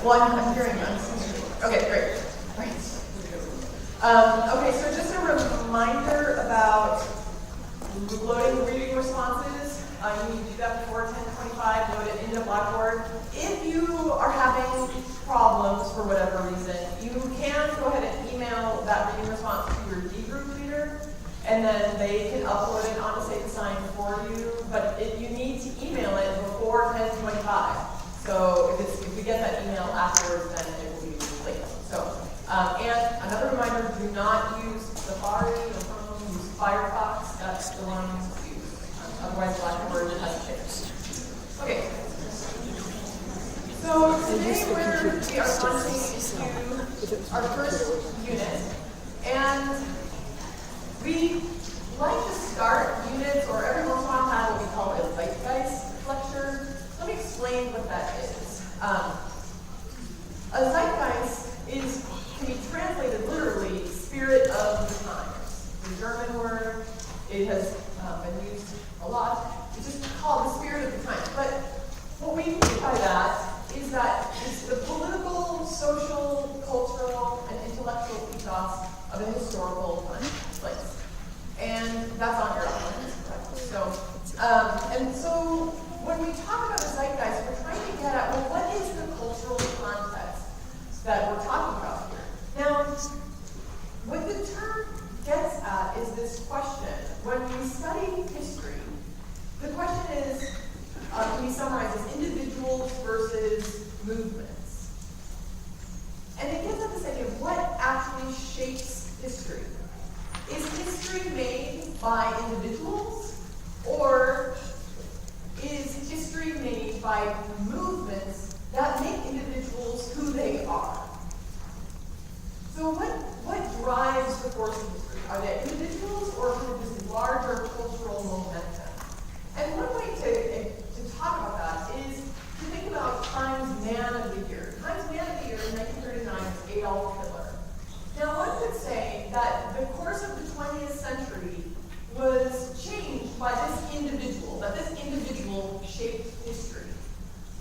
Well, I'm hearing that. Okay, great. Okay, so just a reminder about loading reading responses. You need to do that before 10:25, load it into Blackboard. If you are having problems for whatever reason, you can go ahead and email that reading response to your D group leader, and then they can upload it onto Safe Assign for you. But you need to email it before 10:25. So if we get that email afterwards, then it will be late. So, and another reminder, do not use Safari or Chrome, use Firefox. That's the one to use. Otherwise, Blackboard has changed. Okay. So today we are launching into our first unit. And we like to start units, or every once in a while have what we call a zeitgeist lecture. Let me explain what that is. A zeitgeist can be translated literally spirit of the times. The German word, it has been used a lot. It's just called the spirit of the times. But what we mean by that is that it's the political, social, cultural, and intellectual ethos of a historical place. And that's on your outline, correct? So when we talk about a zeitgeist, we're trying to get at, well, what is the cultural context that we're talking about here? Now, what the term gets at is this question. When we study history, the question is, can be summarized as individuals versus movements. And it gets at this idea of what actually shapes history. Is history made by individuals, or is history made by movements that make individuals who they are? So what drives the course of history? Are they individuals, or kind of this larger cultural momentum? And one way to talk about that is to think about Time's Man of the Year. Time's Man of the Year in 1939 is Adolf Hitler. Now, one could say that the course of the 20th century was changed by this individual, that this individual shaped history.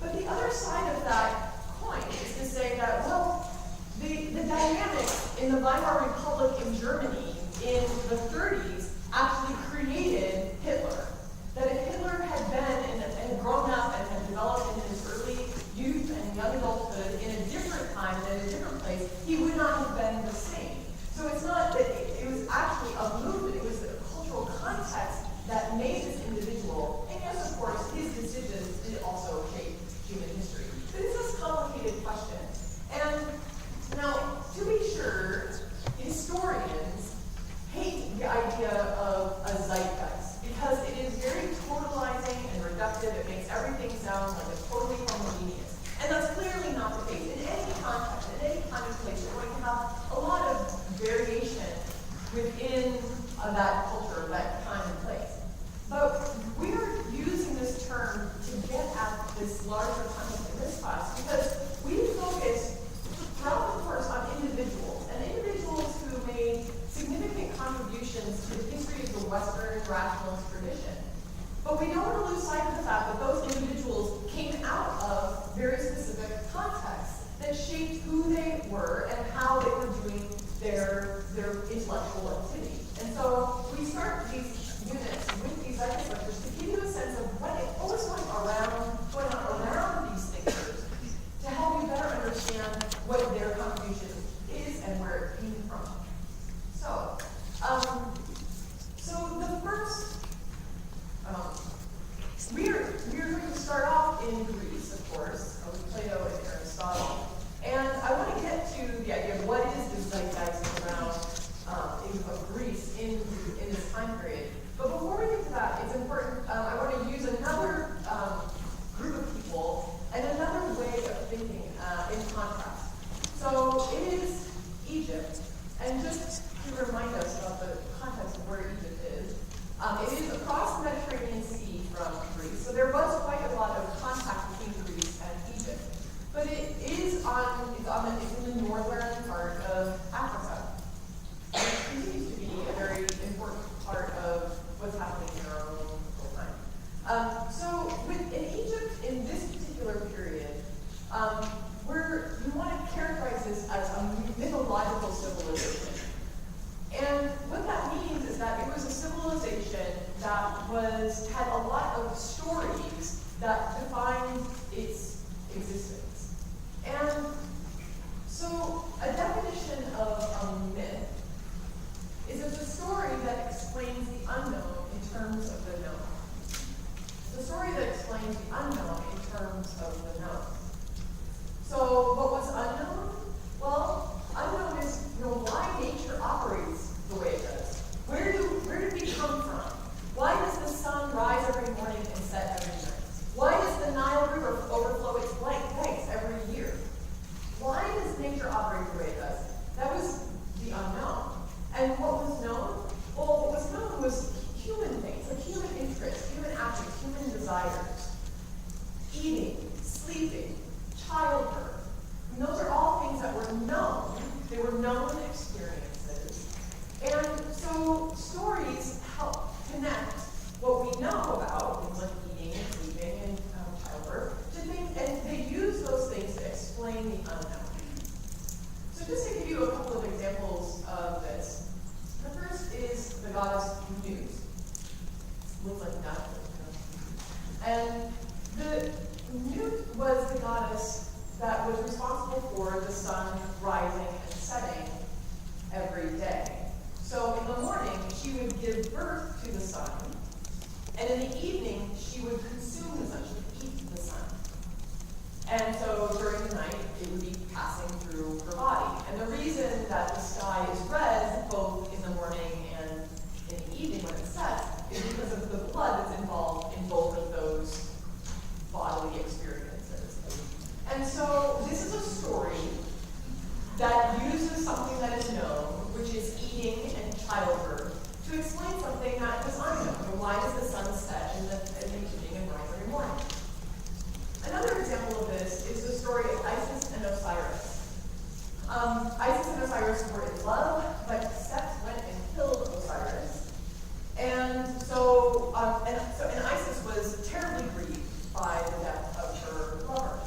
But the other side of that coin is to say that, well, the dynamics in the Weimar Republic in Germany in the 30s actually created Hitler. That if Hitler had been and grown up and had developed in his early youth and young adulthood in a different time and in a different place, he would not have been the same. So it's not that it was actually a movement, it was a cultural context that made this individual. And yes, of course, his decisions did also shape human history. But this is a complicated question. And now, to be sure, historians hate the idea of a zeitgeist because it is very totalizing and reductive. It makes everything sound like it's totally homogeneous. And that's clearly not the case. In any context, in any kind of place, you're going to have a lot of variation within that culture, that time and place. But we're using this term to get at this larger context in this class because we focus throughout the course on individuals, and individuals who made significant contributions to the history of the Western rationalist tradition. But we don't want to lose sight of the fact that those individuals came out of very specific contexts that shaped who they were and how they were doing their intellectual activity. And so we start these units with these lectures to give you a sense of what was going on around these thinkers to help you better understand what their contribution is and where it came from. So the first, we're going to start off in Greece, of course, with Plato and Aristotle. And I want to get to the idea of what is the zeitgeist around of Greece in this time period. But before we get to that, it's important, I want to use another group of people and another way of thinking in contrast. So it is Egypt, and just to remind us about the context of where Egypt is, it is across the Mediterranean Sea from Greece, so there was quite a lot of contact between Greece and Egypt. But it is it's in the northern part of Africa. And it continues to be a very important part of what's happening in our own time. So in Egypt, in this particular period, we're that had a lot of stories that defined its existence. And so a definition of a myth is it's a story that explains the unknown in terms of the known. It's a story that explains the unknown in terms of the known. So what was unknown? Well, unknown is why nature operates the way it does. Where did we come from? Why does the sun rise every morning and set every night? Why does the Nile River overflow its banks every year? Why does nature operate the way it does? That was the unknown. And what was known? Well, what was known was human things, like human interests, human actions, human desires. Eating, sleeping, childbirth. And those are all things that were known. They were known experiences. And so stories help connect what we know about things like eating and sleeping and childbirth to things, and they use those things to explain the unknown. So just to give you a couple of examples of this, the first is the goddess Muse. Looks like that. And the Muse was the goddess that was responsible for the sun rising and setting every day. So in the morning, she would give birth to the sun, and in the evening, she would consume the sun, she would eat the sun. And so during the night, it would be passing through her body. And the reason that the sky is red, both in the morning and in the evening when it sets, is because of the blood that's involved in both of those bodily experiences. And so this is a story that uses something that is known, which is eating and childbirth, to explain something that is unknown. Why does the sun set in the evening and rise every morning? Another example of this is the story of Isis and Osiris. Isis and Osiris were in love, but Set went and killed Osiris. And so Isis was terribly grieved by the death of her lover.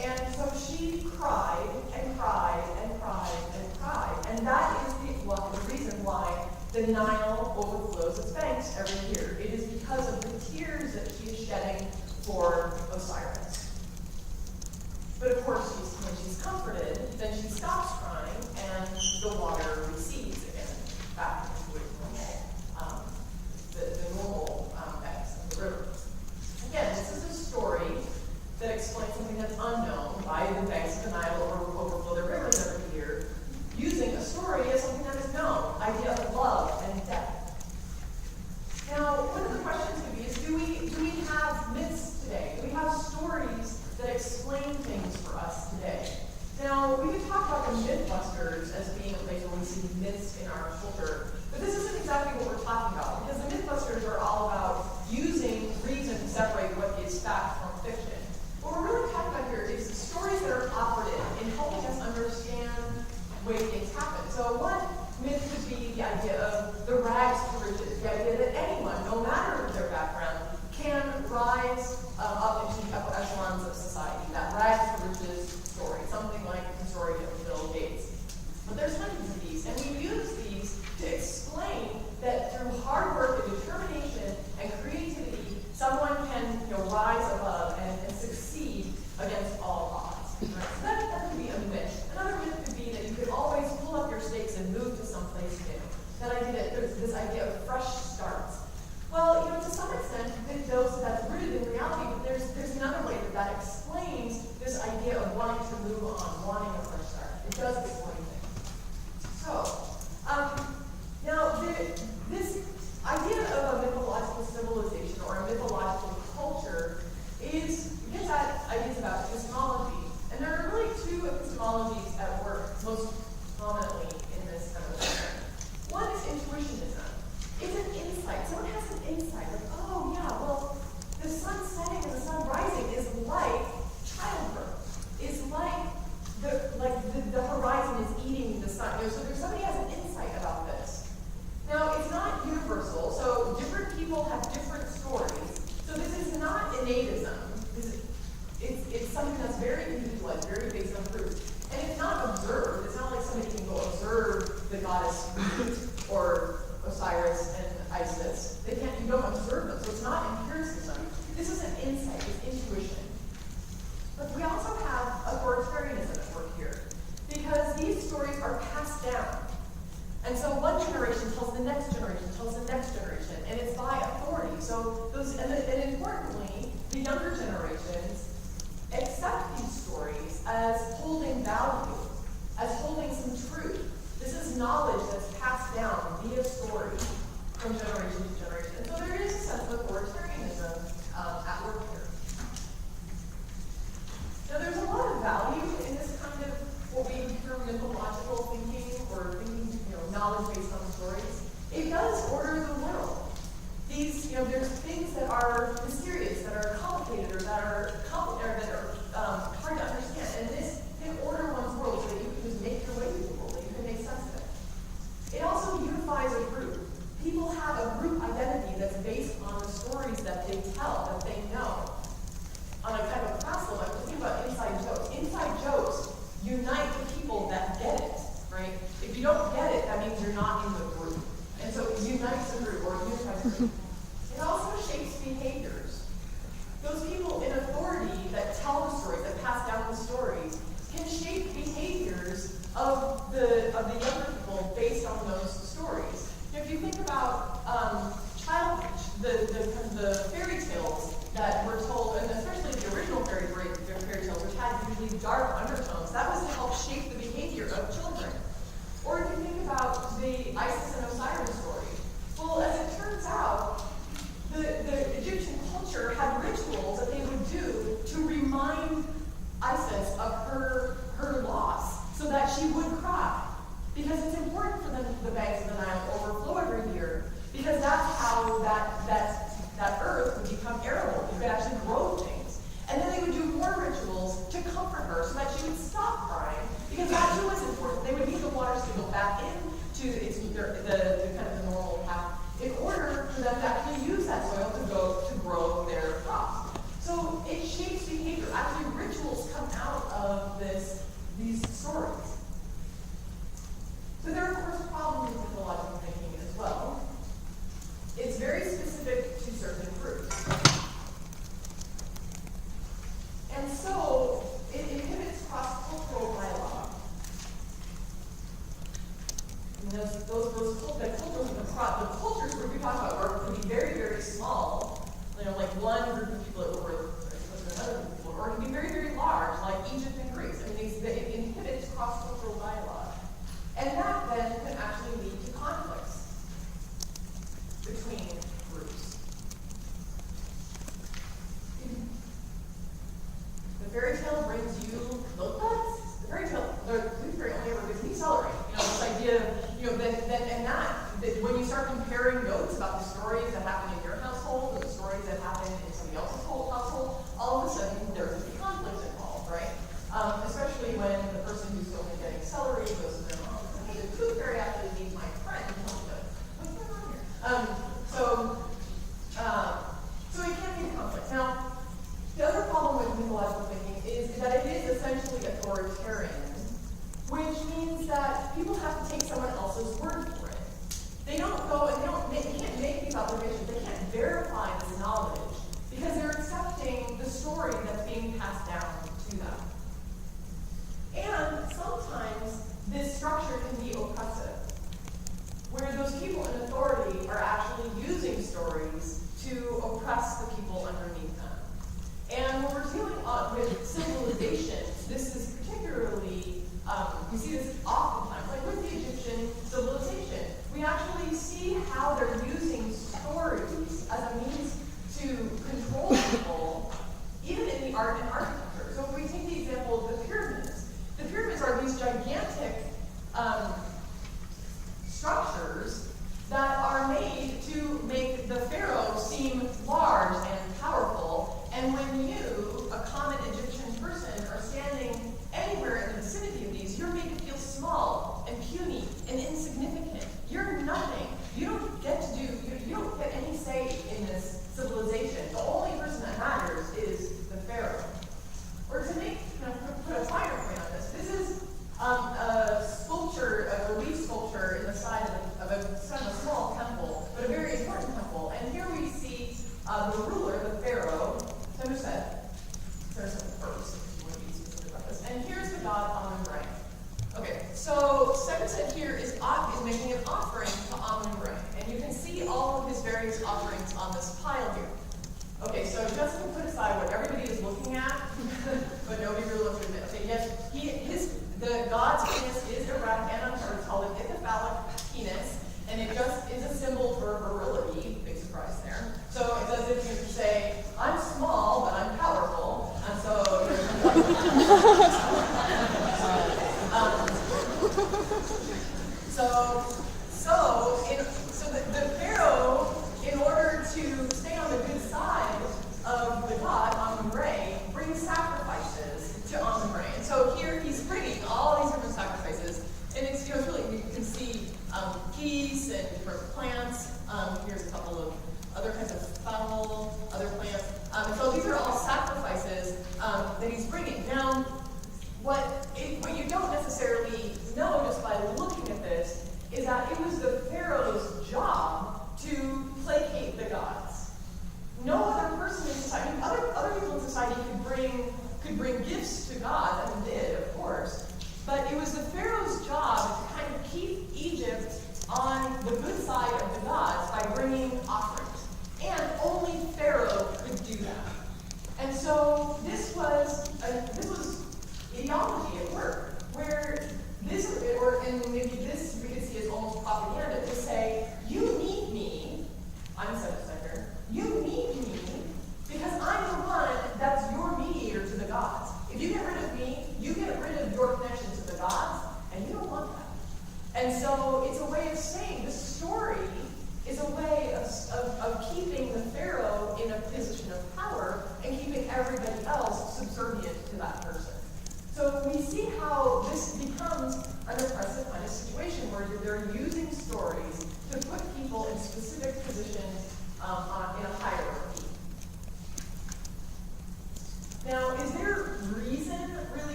And so she cried and cried and cried and cried. And that is the reason why the Nile overflows its banks every year. It is because of the tears that she is shedding for Osiris. But of course, when she's comforted, then she stops crying and the water recedes again back into its normal, the normal banks of the river. Again, this is a story that explains something that's unknown. Why the banks of the Nile overflow their rivers every year, using a story as something that is known, idea of love and death. Now, one of the questions could be is, do we have myths today? Do we have stories that explain things for us today? Now, we could talk about the Mythbusters as being a place where we see myths in our culture, but this isn't exactly what we're talking about, because the Mythbusters are all about using reason to separate what is fact from fiction. What we're really talking about here is stories that are operative in helping us understand the way things happen. So one myth could be the idea of the rags to riches, the idea that anyone, no matter their background, can rise up into the upper echelons of society. That rags to riches story, something like the story of Bill Gates. But there's hundreds of these, and we use these to explain that through hard work and determination and creativity, someone can rise above and succeed against all odds. Right? So that could be a myth. Another myth could be that you could always pull up your stakes and move to someplace new. That idea that there's this idea of fresh starts. Well, to some extent, that's rooted in reality, but there's another way that explains this idea of wanting to move on, wanting a fresh start. It does explain things. So, now this idea of a mythological civilization or a mythological culture gets at ideas about epistemology. And there are really two epistemologies at work most prominently in this kind of thing. One is intuitionism. It's an insight. Someone has an insight, like, oh yeah, well, the sun setting and the sun rising is like childbirth. It's like the horizon is eating the sun. So somebody has an insight about this. Now, it's not universal, so poetry. It also shapes behaviors. Those people in authority that tell the stories, that pass down the stories, can shape behaviors of the younger people based on those stories. If you think about the fairy tales that were told, and especially the original fairy tales, which had usually dark undertones, that was to help shape the behavior of children. Or if you think about the Isis and Osiris story, well, as it turns out, the Egyptian culture had rituals that they would do to remind Isis of her loss, so that she would cry. Because it's important for the banks of the Nile to overflow every year, because that's how that earth would become arable. You could actually grow things. And then they would do more rituals to comfort her so that she would stop crying, because that too was important. They would need the waters to go back into the kind of the normal path in order for them to actually use that soil to grow their crops. So it shapes behavior. Actually, rituals come out of these stories. So there are, of course, problems with mythological thinking as well. It's very specific to certain groups. And so it inhibits cross-cultural dialogue. And the cultures we're talking about could be very, very small, like one group of people over another group of people, or it can be very, very large, like Egypt and Greece. I mean, it inhibits cross-cultural dialogue. And that then can actually lead to conflicts between groups. The fairy tale brings you milk duds. The fairy only ever gives me celery. This idea of, that when you start comparing notes about the stories that happen in your household and the stories that happen in somebody else's household, all of a sudden there's going to be conflicts involved, right? Especially when the person who's only getting celery goes to their mom and says, hey, the tooth fairy actually needs my friend. What's going on here? So it can be a conflict. Now, the other problem with mythological thinking is that it is essentially authoritarian, which means that people have to take someone else's word for it. They don't go and they can't make these observations. They can't verify this knowledge because they're accepting the story that's being passed down to them. And sometimes this structure can be oppressive, where those people in authority are actually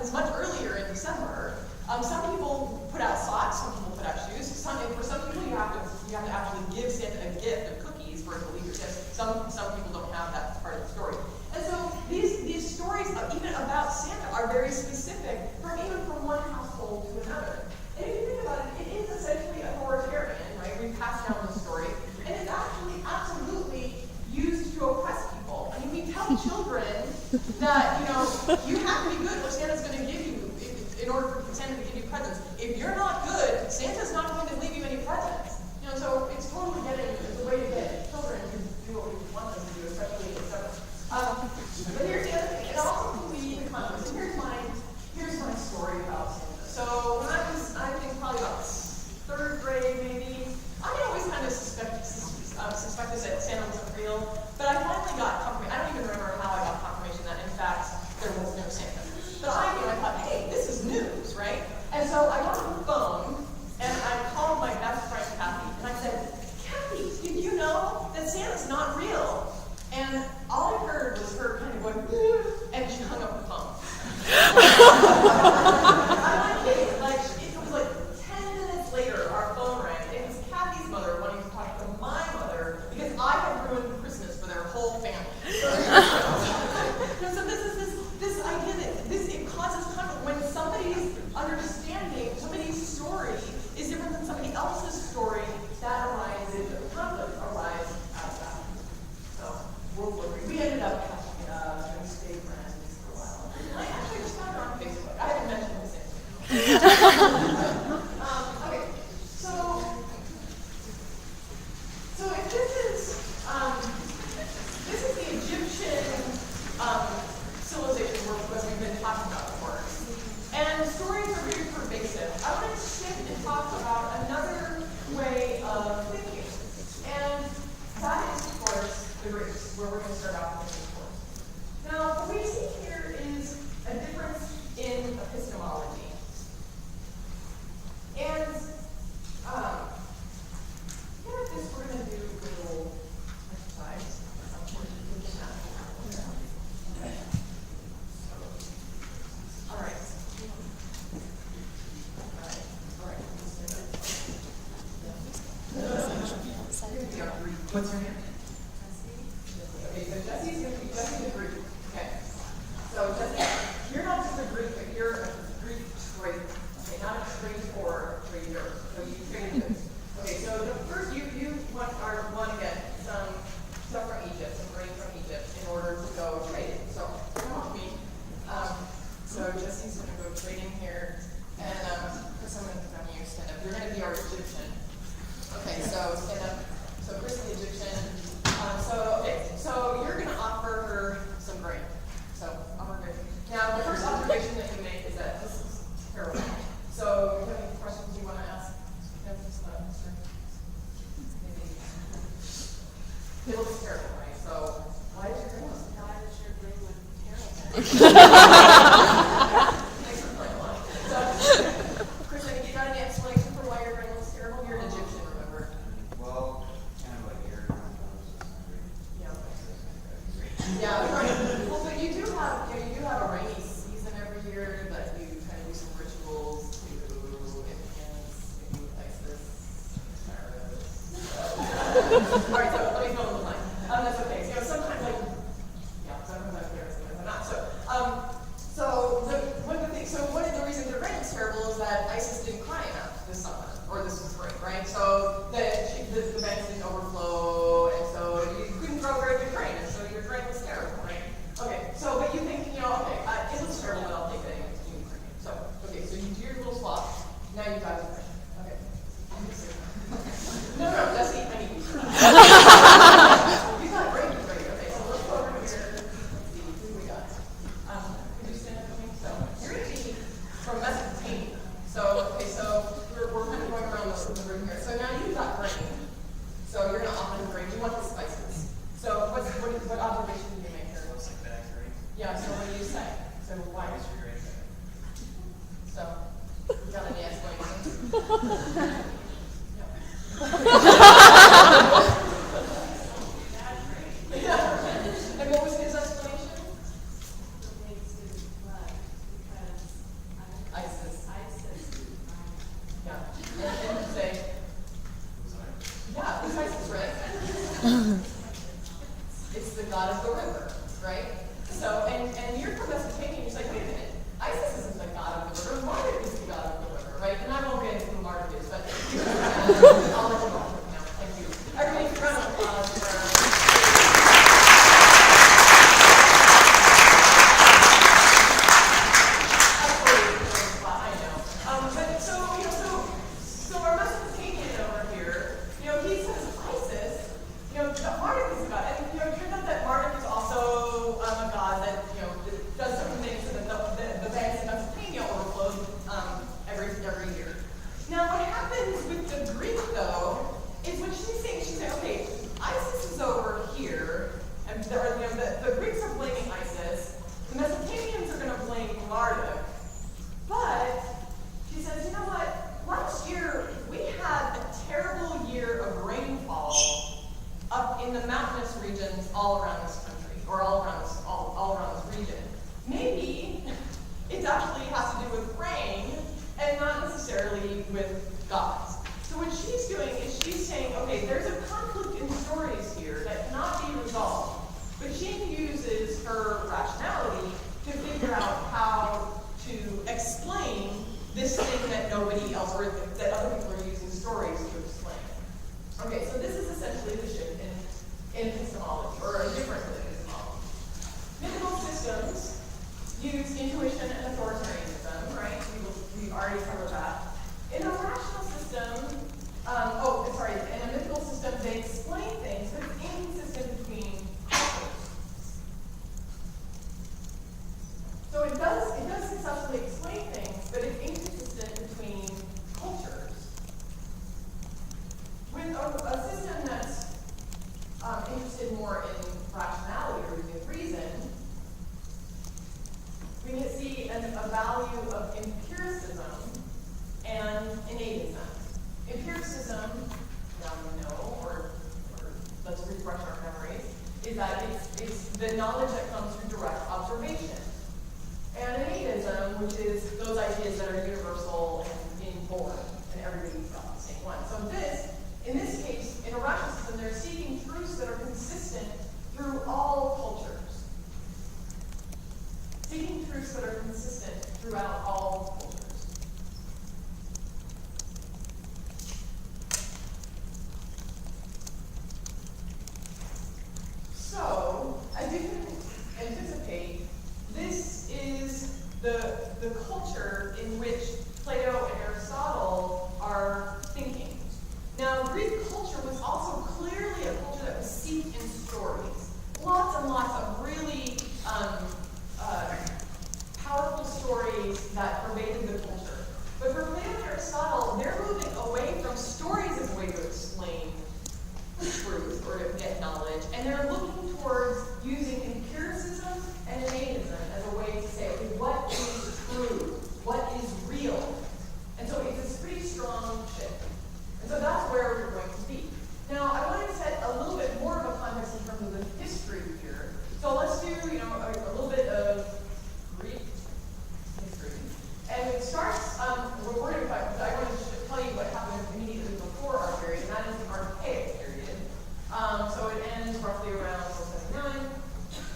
presents much earlier in December. Some people put out socks, some people put out shoes. And for some people, you have to actually give Santa a gift of cookies for him to leave your gifts. Some people don't have that part of the story. And so these stories, even about Santa, are very specific, even from one household to another. And if you think about it, it is essentially authoritarian, right? We pass down the story, and it's actually absolutely used to oppress people. I mean, we tell children that, you have to be good, what Santa's going to give you in order for Santa to give you presents. If you're not good, Santa's not going to leave you any presents. So it's totally it's a way to get children to do what we want them to do, especially in December. But here's the other thing, it also can be the context. So here's my story about Santa. So when I think probably about 3rd grade maybe, I always kind of suspected that Santa wasn't real, but I finally got confirmation. I don't even remember how I got confirmation that in fact there was no Santa. But I thought, hey, this is news, right? And so I got on the phone and I called my best friend Kathy, and I said, Kathy, did you know that Santa's not real? And all I heard was her kind of going, and she hung up the phone. I'm not kidding. It was like 10 minutes later, our phone rang. It was Kathy's mother wanting to talk to my mother because I had ruined Christmas for their whole family. So this idea that it causes conflict when somebody's understanding, somebody's story is different than somebody else's story. That arises, conflict arises out of that. So we ended up having stay friends for a while. I actually just found her on Facebook. I haven't mentioned this yet. Okay, so if this is the Egyptian civilization that we've been talking about before. And stories are very pervasive. I want to shift and talk about another way of thinking. And that is, of course, the Greeks, where we're going to start off with this course. Now, what we see here is a difference in epistemology. And here at this, we're going to do a little exercise. Okay. All right. What's her name? Okay, so Jesse's a Greek. Okay. So Jesse, you're not just a Greek, but you're a Greek trader. Okay, not a trader, trader. So you trade goods. Okay, so the first you want to get some stuff from Egypt, some grain from Egypt, in order to go trade it. So come with me. So Jesse's going to go trading here, and Chris, I'm going to have you stand up. You're going to be our Egyptian. Okay, so stand up. So Chris the Egyptian. So you're going to offer her some grain. So offer grain. Now the first observation that you make is that this is terrible. So do you have any questions you want to ask? It looks terrible, right? So why is your grain look terrible? Why does your grain look terrible? Thanks for playing along. So Chris, you got any explanation for why your grain looks terrible? You're an Egyptian, remember? Well, kind of like air. Yeah, right. Well, but you do have a rainy season every year that you kind of do some rituals to enhance maybe ISIS. All right, so let me fill in the line. That's okay. So sometimes sometimes I'm there, sometimes I'm not. One of the reasons the rain is terrible is that ISIS didn't cry enough this summer or this spring, right? So the banks didn't overflow, and so you couldn't grow very good grain, and so your grain was terrible, right? Okay, so but you think, it looks terrible, but I'll take it anyway. So you do your little swap. Now you've got the grain. Okay. No, Jesse, I need you. You've got grain. Okay, so let's go over here. Let's see who we got. Could you stand up with me? So you're going to be from Mesopotamia. So we're kind of going around the room here. So now you've got grain. So you're going to offer the grain. You want the spices. So what observation do you make here? Looks like bad grain. Yeah, so what do you say? So why? Why is your grain bad? So you got any explanation? And what was his explanation? It makes it blood because this thing that nobody else, or that other people are using stories to explain. Okay, so this is essentially the shift in epistemology, or a difference in epistemology. Mythical systems use intuition and authoritarianism, right? We already covered that. In a rational system, in a mythical system, they explain things, but it's inconsistent between cultures. So it does successfully explain things, but it's inconsistent between cultures. With a system that's interested more in rationality or using reason, we can see a value of empiricism and innatism. Empiricism, now we know, or let's refresh our memories, is that it's the knowledge that comes through direct observation. And innatism, which is those ideas that are universal and inborn, and everybody's got the same one. So in this case, in a rational system, they're seeking truths that are consistent through all cultures. Seeking truths that are consistent throughout all cultures. So, as you can anticipate, this is the culture in which Plato and Aristotle are thinking. Now, Greek culture was also clearly a culture that was steeped in stories. Lots and lots of really powerful stories that pervaded the culture. But for Plato and Aristotle, they're moving away from stories as a way to explain truth or to get knowledge, and they're looking towards using empiricism and innatism as a way to say, okay, what is true? What is real? And so it's this pretty strong shift. And so that's where we're going to be. Now, I wanted to set a little bit more of a context in terms of the history here. So let's do, a little bit of Greek history. And it starts, I want to tell you what happened immediately before our period, and that is the Archaic period. So it ends roughly around 479.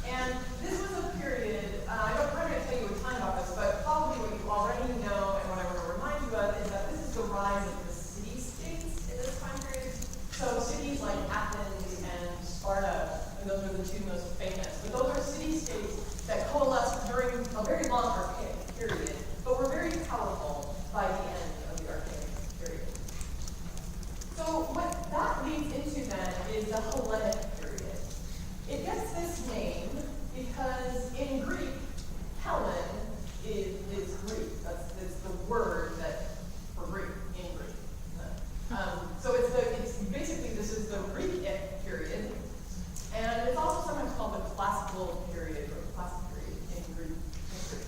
And this was a period, I'm not going to tell you a ton about this, but probably what you already know and what I want to remind you of is that this is the rise of the city-states in this time period. So cities like Athens and Sparta, and those are the two most famous. But those are city-states that coalesced during a very long Archaic period, but were very powerful by the end of the Archaic period. So what that leads into then is the Hellenic period. It gets this name because in Greek, Hellen is Greek. It's the word for Greek in Greek. So it's basically, this is the Greek-ic period, and it's also sometimes called the classical period or classic period in Greek history.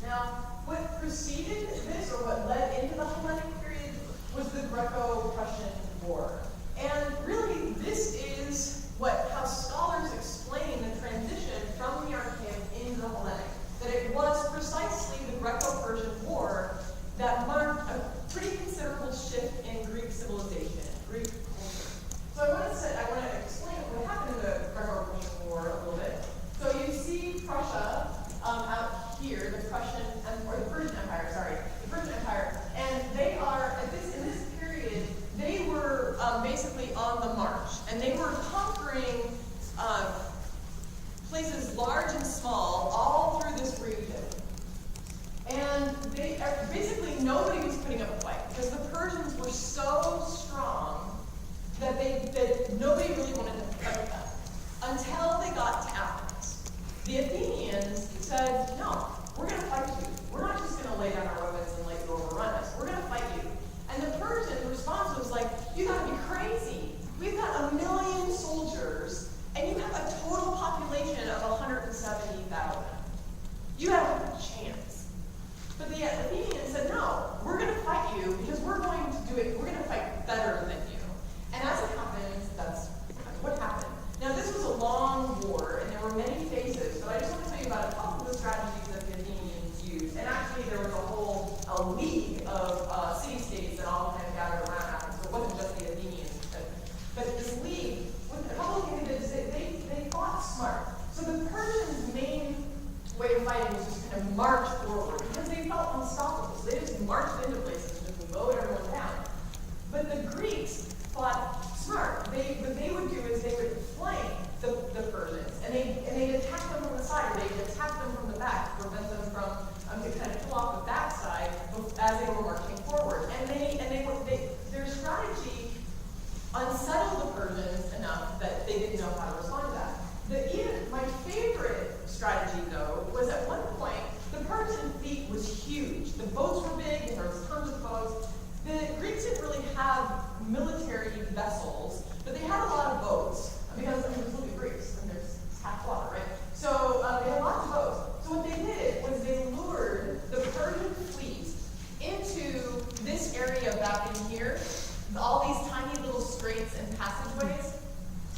Now, what preceded this, or what led into the Hellenic period, was the Greco-Prussian War. And really, this is how scholars explain the transition from the Archaic into the Hellenic. That it was precisely the Greco-Persian War that marked a pretty considerable shift in Greek civilization, Greek culture. So I want to explain what happened in the Greco-Persian War a little bit. So you see Prussia out here, the Persian Empire, and they are in this period. They were basically on the march, and they were conquering places large and small all through this region. And basically nobody was putting up a fight because the Persians were so strong that nobody really wanted to fight them until they got to Athens. The Athenians said, no, we're going to fight you. We're not just going to lay down our weapons and let you overrun us. We're going to fight you. And the Persian response was like, you got to be crazy. We've got 1 million soldiers, and you have a total population of 170,000. You have a chance. But the Athenians said, no, we're going to fight you. fleet was huge. The boats were big, and there was tons of boats. The Greeks didn't really have military vessels, but they had a lot of boats. Because, just look at Greece, and there's half water, right? So they had lots of boats. So what they did was they lured the Persian fleet into this area back in here, all these tiny little straits and passageways.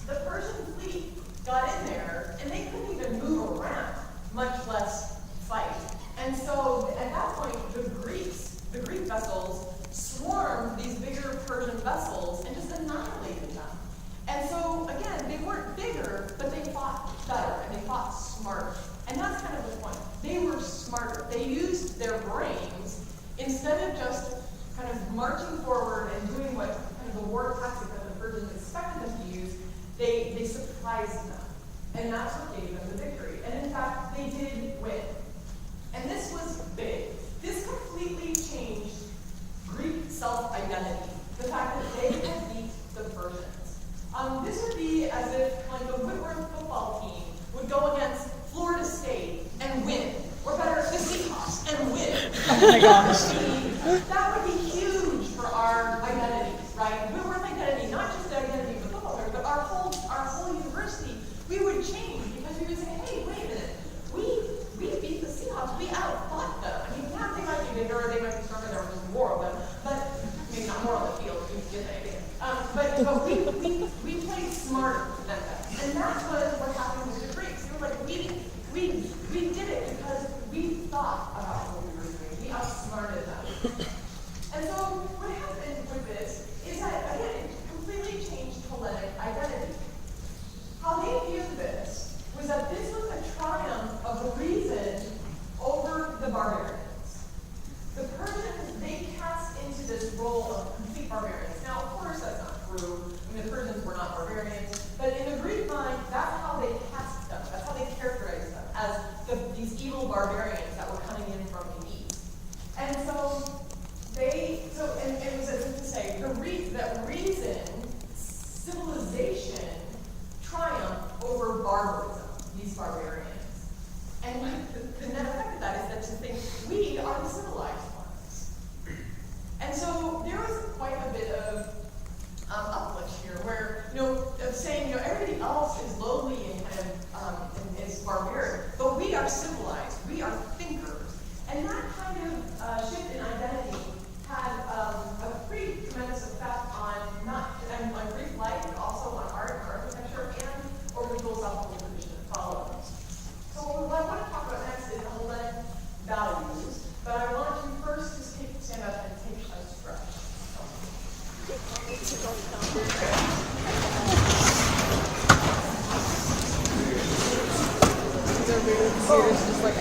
The Persian fleet got in there, and they couldn't even move around, much less fight. And so at that point, the Greek vessels swarmed these bigger Persian vessels and just annihilated them. And so again, they weren't bigger, but they fought better and they fought smarter. And that's kind of the point. They were smarter. They used their brains instead of just kind of marching forward and doing what kind of the war tactic that the Persians expected them to use. They surprised them. And that's what gave them the victory. And in fact, they did win. And this was big. This completely changed Greek self-identity. The fact that they had beat the Persians. This would be as if like the Whitworth football team would go against Florida State and win. Or better, the Seahawks and win. Oh my gosh. That would be huge for our identity, right? Whitworth identity, not just the identity of the football players, but our whole university, we would change because we would say, hey, wait a minute, we beat the Seahawks, we outfought them. I mean, yeah, they might be bigger, or they might be stronger, there was just more of them, but maybe not more on the field, you get the idea. But we played smarter than them. And that's what happened with the Greeks. They were like, we did it because we thought about what we were doing. We outsmarted them. And so what happened with this is that, again, it completely changed Hellenic identity. How they viewed this was that this was a triumph of reason over the barbarians. The Persians, they cast into this role of complete barbarians. Now, of course, that's not true. I mean, the Persians were not barbarians. But in the Greek mind, that's how they cast them. That's how they characterized them, as these evil barbarians that were coming in from the east. And so and it was as if to say, that reason, civilization, triumphed over barbarism, these barbarians. And the net effect of that is that to think we are the civilized ones. And so there was quite a bit of uplift here, where of saying everybody else is lowly and kind of and is barbaric, but we are civilized, we are thinkers, and that kind of shift in identity had a pretty tremendous effect on on Greek life, but also on art and architecture, and over the philosophical tradition that followed. So what I want to talk about next is the Hellenic values, but I want you first to stand up and take a stretch. Just like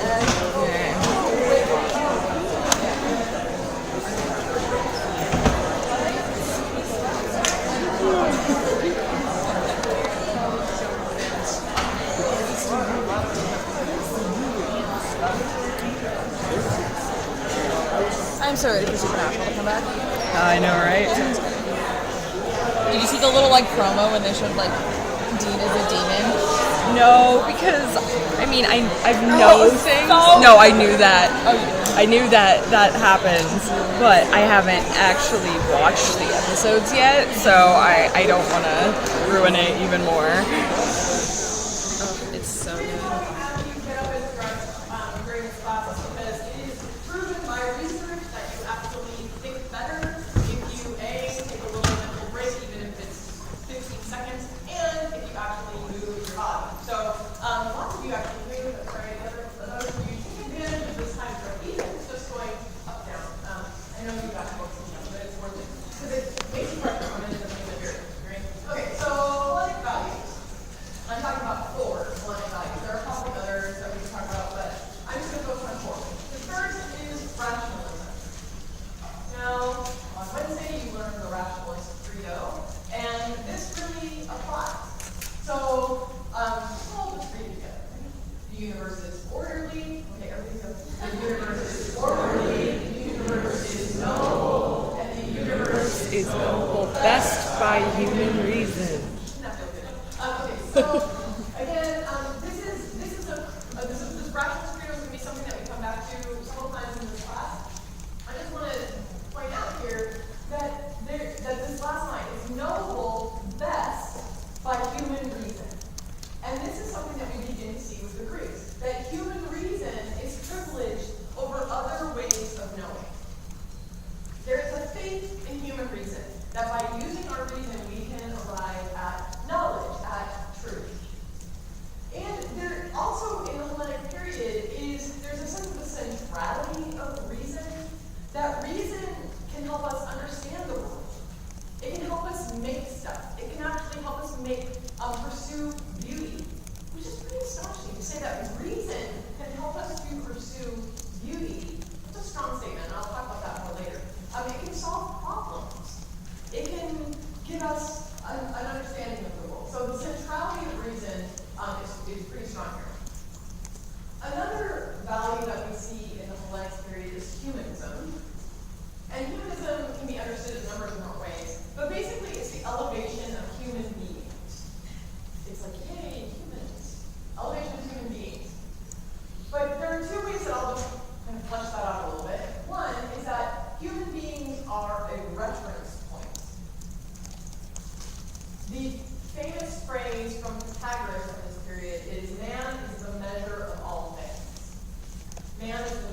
I'm so ready for Supernatural to come back. I know, right? Did you see the little promo when they showed Dean as a demon? No, because I've known things. No, I knew that. I knew that happens, but I haven't actually watched the episodes yet, so I don't want to ruin it even more. It's so good. Best by human reason. So again, this rational credo is going to be something that we come back to several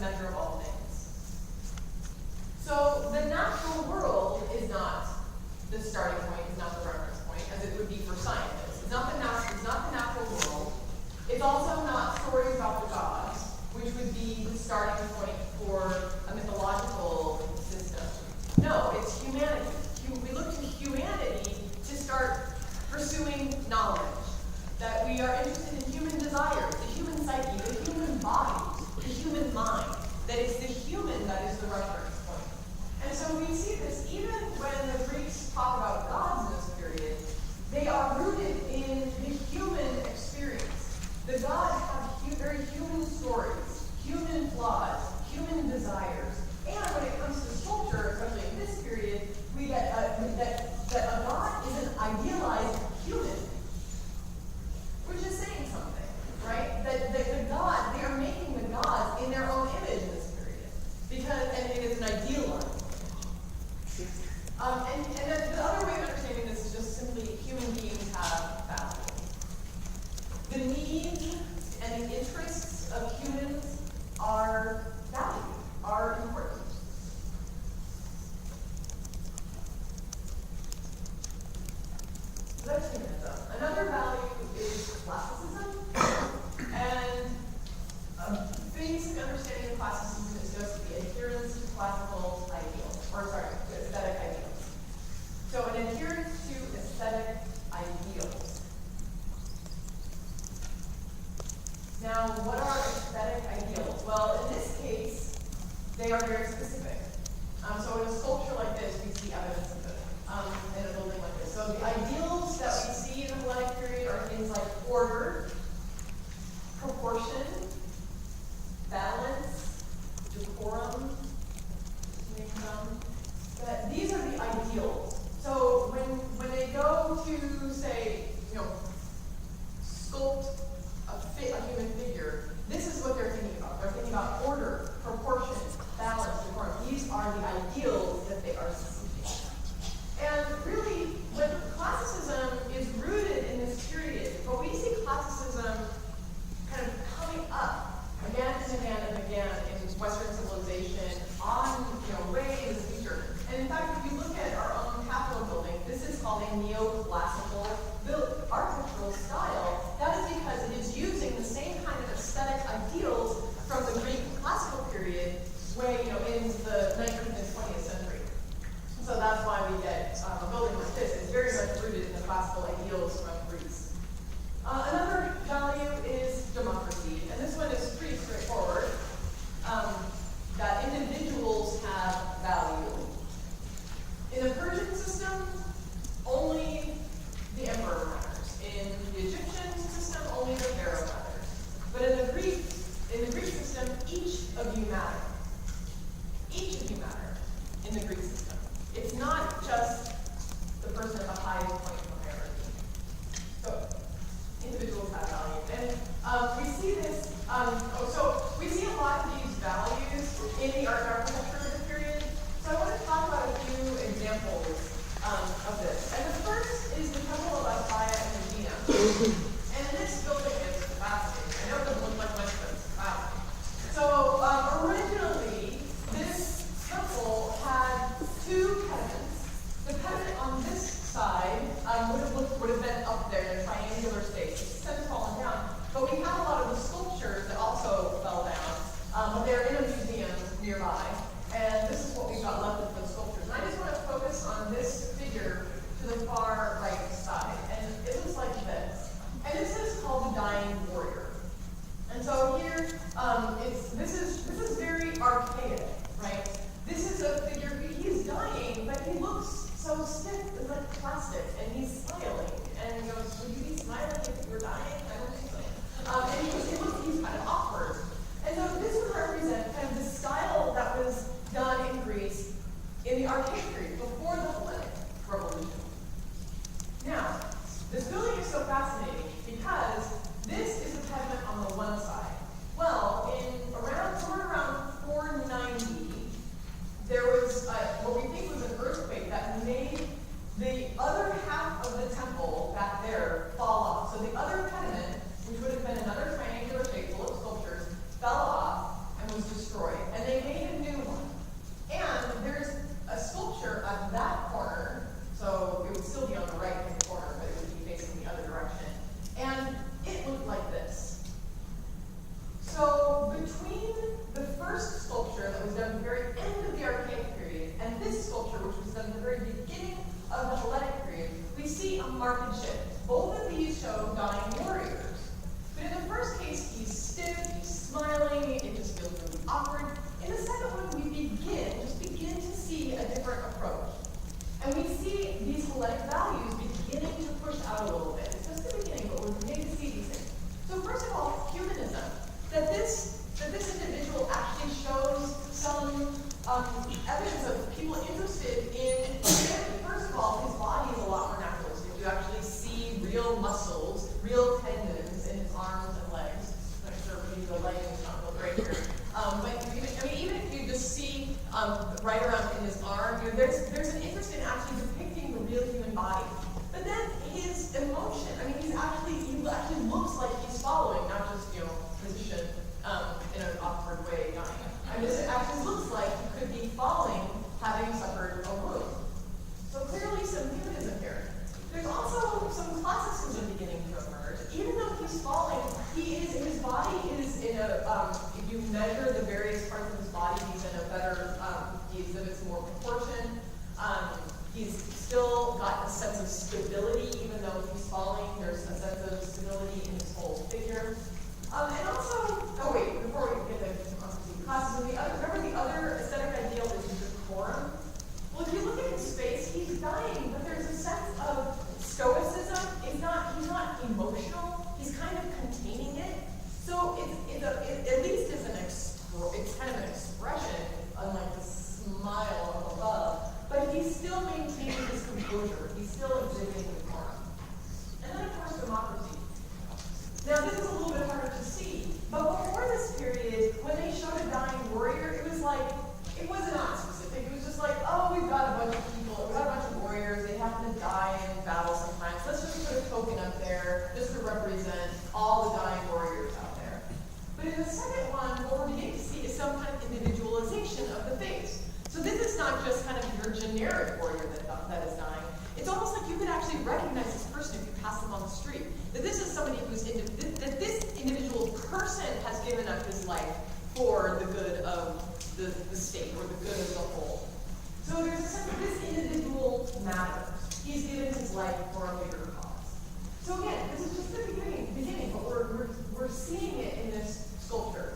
measure of all things. So the natural world is not the starting point, is not the reference point, as it would be for scientists. It's not the natural world. It's also not stories about the gods, which would be the starting point for a mythological system. No, it's humanity. We look to humanity to start pursuing knowledge. That we are interested in human desires, the human psyche, the human body, the human mind. That it's the human that is the reference point. And so we see this even when the Greeks talk about gods in this period, they are rooted in the human experience. The gods have very human stories, human flaws, human desires. And when it comes to sculpture, especially in this period, we get that a god is an idealized human, which is saying something, right? That the god, they are making the gods in their own image in this period, and it is an idealized image. And then the other way of understanding this is just simply human beings have value. The needs and the interests of humans are valued, are important. So that's humanism. Another value is classicism. And a basic understanding of classicism is just the adherence to classical ideals, to aesthetic ideals. So an adherence to aesthetic ideals. Now, what are aesthetic ideals? Well, in this case, they are very specific. So in a sculpture like this, we see evidence of it in a building like this. So the ideals that we see in the Hellenic period are things like order, proportion, balance, decorum, these are the ideals. So when they go to, say, sculpt a human figure, this is what they're thinking about. They're thinking about order, proportion, balance, decorum. These are the ideals that they are seeking. And really, when classicism is rooted in this period, but we see classicism kind of coming up again and again and again in Western civilization on way into the future. And in fact, if you look at our own Capitol building, this is called a neoclassical architectural style. That is because it is using the same kind of aesthetic ideals from the Greek classical period in the 19th and 20th century. So that's why we get a building like this. It's very much rooted in the classical ideals from Greece. Another value is democracy, and this one is pretty straightforward. That individuals have value. In the Persian system, only the emperor matters. In the Egyptian system, only the pharaoh matters. But in the Greek system, each of you matter. Each of you matter in the Greek system. It's not just the person at the highest point of the hierarchy. So individuals have value. And we see this, so we see a lot of these values in the art and architecture of the period. So I want to talk about a few examples of this. And the first is the Temple of Athaya in Medina. And this building is fascinating. I know it doesn't look like much, but it's fascinating. So originally, this temple had two pediments. The pediment on this side would have been up there in a triangular space. It's since fallen down. But we have a lot of the sculptures that also fell down. But they're in a museum nearby. And this is what we've got left of those sculptures. And I just want to focus on this figure to the far right side. And it looks like this. And this is called the Dying Warrior. And so here, this is very archaic, right? This is a figure, he's dying, but he looks so stiff and like plastic, and he's smiling. And he goes, would you be smiling if you were dying? I don't think so. And he's kind of awkward. And so this would represent kind of the style that was done in Greece in the archaic period, before the Hellenic Revolution. Now, this building is so fascinating because this is a pediment on the one side. Well, somewhere around 490, there was what we think was an earthquake that made the other half of the temple back there fall off. So the other pediment, which would have been another triangular shape full of sculptures, fell off and was destroyed. and they made a new one. And there's a sculpture on that corner, so it would still be on the right-hand corner, but it would be facing the other direction. And it looked like this. So between the first sculpture that was done at the very end of the Archaic period and this sculpture, which was done at the very beginning of the Hellenic period, we see a marked shift. Both of these show dying warriors. But in the first case, he's stiff, he's smiling, it just feels really awkward. In the second one, we begin to see a different approach. And we see these Hellenic values beginning to push out a little bit. It's just the beginning, but we're beginning to see these things. So first of all, humanism. That this individual actually shows some evidence of people interested in humanity. First of all, his body is a lot more naturalistic. You actually see real muscles, real tendons in his arms and legs. I'm not sure maybe the lighting is not real great here. But even if you just see right around in his arm, there's an interest in actually depicting the real human body. But then his emotion, he actually looks like he's following, not just, position in an awkward way dying. It actually looks like he could be falling, having suffered a wound. So clearly some humanism here. There's also some classicism beginning to emerge. Even though he's falling, his body is in a, if you measure the various parts of his body, he's in a better, he exhibits more proportion. He's still got a sense of stability, even though he's falling. There's a sense of stability in his whole figure. And also, before we get to classicism, remember the other aesthetic ideal is decorum? Well, if you look at his face, he's dying, but there's a sense of stoicism. He's not emotional. He's kind of containing it. So it at least is it's kind of an expression, unlike the smile up above. But he's still maintaining his composure. He's still exhibiting decorum. And then, of course, democracy. Now, this is a little bit harder to see, but before this period, when they showed a dying warrior, it was not specific. It was just like, oh, we've got a bunch of people, we've got a bunch of warriors, they happen to die in battle sometimes. Let's just put a token up there just to represent all the dying warriors out there. But in the second one, what we're beginning to see is some kind of individualization of the face. So this is not just kind of your generic warrior that is dying. It's almost like you could actually recognize this person if you pass them on the street. That this is somebody that this individual person has given up his life for the good of the state or the good of the whole. So there's a sense that this individual matters. He's given his life for a bigger cause. So again, this is just the beginning, but we're seeing it in this sculpture.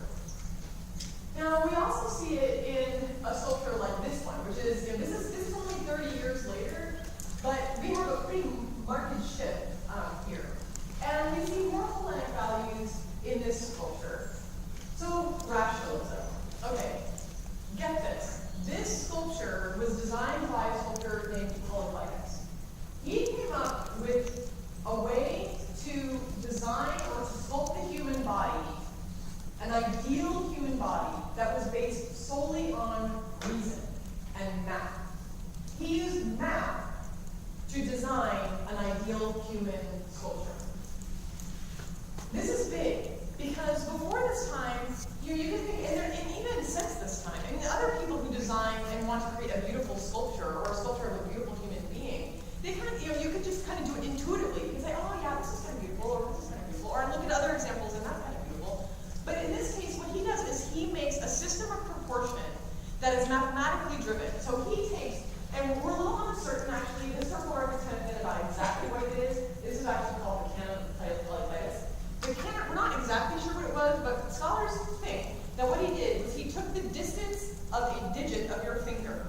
Now we also see it in a sculpture like this one, which is this is only 30 years later, but we have a pretty marked shift here. And we see more Hellenic values in this sculpture. So, rationalism. Okay, get this. This sculpture was designed by a sculptor named Whitworth. He came up with a way to design or to sculpt the human body, an ideal human body that was based solely on reason and math. He used math to design an ideal human sculpture. This is big, because before this time, you can think, and even since this time, other people who design and want to create a beautiful sculpture or a sculpture of a beautiful human being, they kind of, you could just kind of do it intuitively. You can say, oh yeah, this is kind of beautiful, or this is kind of beautiful, or look at other examples and that's kind of beautiful. But in this case, what he does is he makes a system of proportion that is mathematically driven. So he takes, and we're a little uncertain actually, this historical record kind of been about exactly what it is. This is actually called the canon of Titus. We're not exactly sure what it was, but scholars think that what he did was he took the distance of a digit of your finger,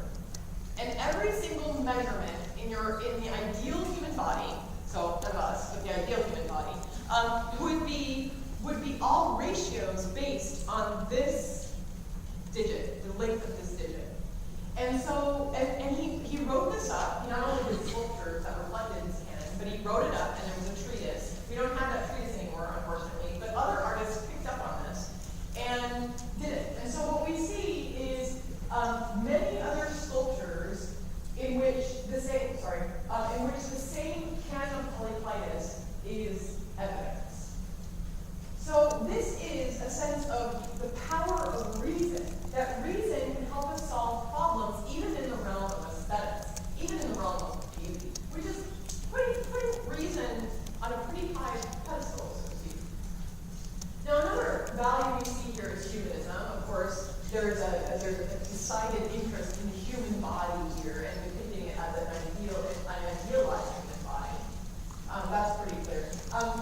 and every single measurement in the ideal human body, so none of us, but the ideal human body, would be all ratios based on this digit, the length of this digit. And so, and he wrote this up. He not only did sculptures that reflected his canon, but he wrote it up, and there was a treatise. We don't have that treatise anymore, unfortunately, but other artists picked up on this and did it. And so what we see is many other sculptures in which the same canon of Polyclitus is evidence. So this is a sense of the power of reason, that there's a decided interest in the human body here and depicting it as an idealized human body. That's pretty clear.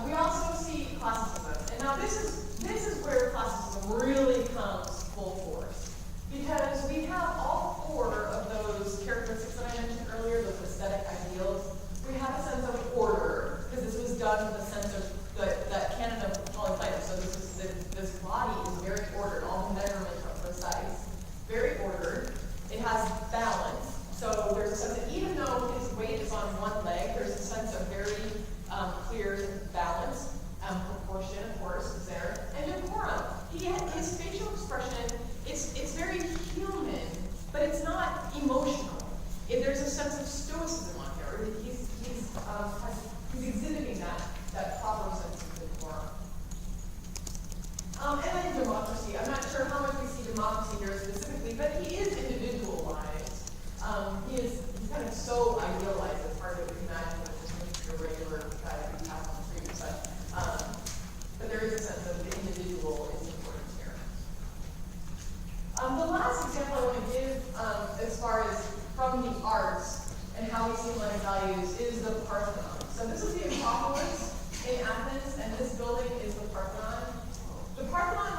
We also see classicism, and now this is where classicism really comes full force, because we have all four of those characteristics that I mentioned earlier, those aesthetic ideals. We have a sense of order, because this was done with a sense of that canon of polyphysis. So this body is very ordered. All the measurements are precise, very ordered. It has balance. So there's a sense that even though his weight is on one leg, there's a sense of very clear balance, proportion, of course, is there, and decorum. His facial expression, it's very human, but it's not emotional. There's a sense of stoicism on here. He's exhibiting that proper sense of decorum. And then democracy. I'm not sure how much we see democracy here specifically, but he is individualized. He's kind of so idealized, it's hard to imagine with just a regular guy who passed on the street. But there is a sense of the individual is important here. The last example I want to give, as far as from the arts and how we see Hellenic values, is the Parthenon. So this is the Acropolis in Athens, and this building is the Parthenon. The Parthenon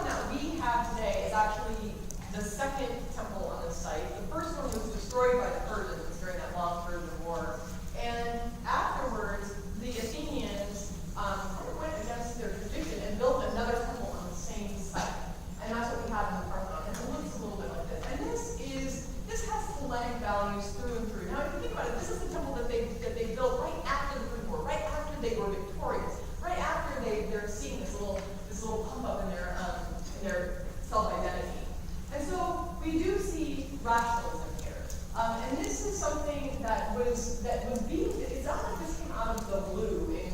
that we have today is actually the second temple on this site. The first one was destroyed by the Persians during that long Persian War. And afterwards, the Athenians kind of went against their tradition and built another temple on the same site. And that's what we have in the Parthenon. And it looks a little bit like this. And this has Hellenic values through and through. Now, if you think about it, this is the temple that they built right after the Great War, right after they were victorious, right after they're seeing this little pump up in their self-identity. And so we do see rationalism here. And this is something that was being, it's not like this came out of the blue in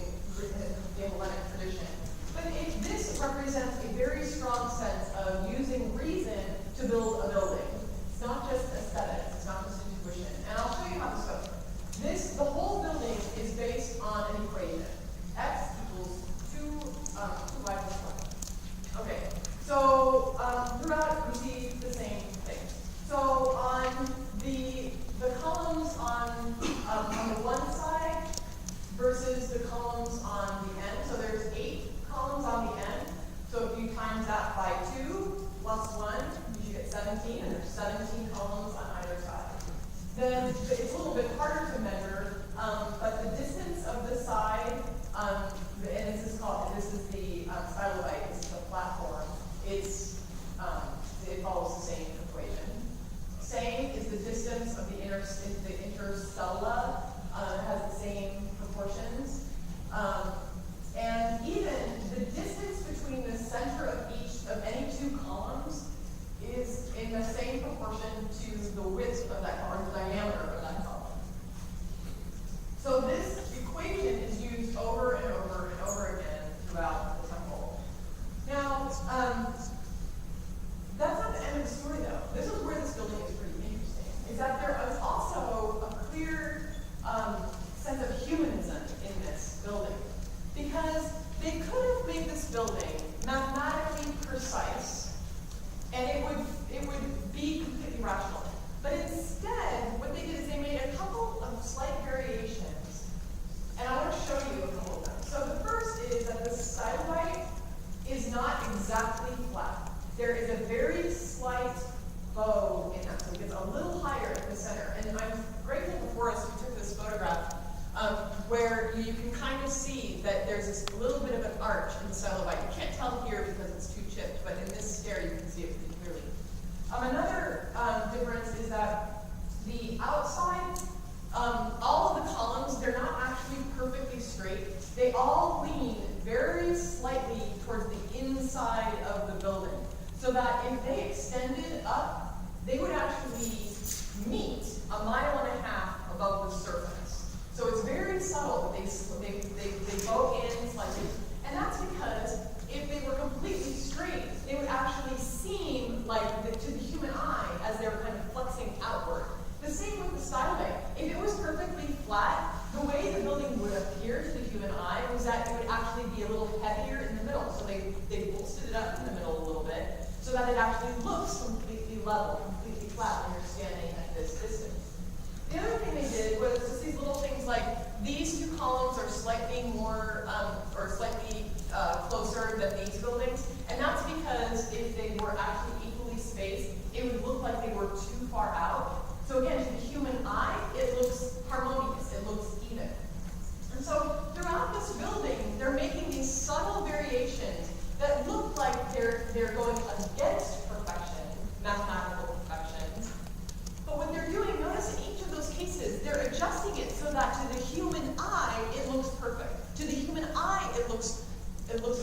the Hellenic tradition, but this represents a very strong sense of using reason to build a building. It's not just aesthetics, it's not just intuition. And I'll show you how this goes. The whole building is based on an equation. X equals 2y plus 1. Okay, so throughout we see the same thing. So on the columns on the one side versus the columns on the end, so there's 8 columns on the end. So if you times that by 2 plus 1, you should get 17, and there's 17 columns on either side. Then it's a little bit harder to measure, but the distance of the side, and this is the stylobite, this is the platform. It follows the same equation. Same is the distance of the interstella. It has the same proportions. And even the distance between the center of any 2 columns is in the same proportion to the width of that column, the diameter of that column. So this equation is used over and over and over again throughout the temple. Now, that's not the end of the story, though. This is where this building is pretty interesting, is that there is also a clear sense of humanism in this building. Because they could have made this building mathematically precise, and it would be completely rational. But instead, what they did is they made a couple of slight variations, and I want to show you a couple of them. So the first is that the stylobite is not exactly flat. There is a very slight bow in that, so it gets a little higher in the center. level, completely flat when you're standing at this distance. The other thing they did was just these little things like these two columns are slightly more, or slightly closer than these buildings, and that's because if they were actually equally spaced, it would look like they were too far out. So again, to the human eye, it looks harmonious, it looks even. And so throughout this building, they're making these subtle variations that look like they're going against perfection, mathematical perfection. But what they're doing, notice in each of those cases, they're adjusting it so that to the human eye, it looks perfect. To the human eye, it looks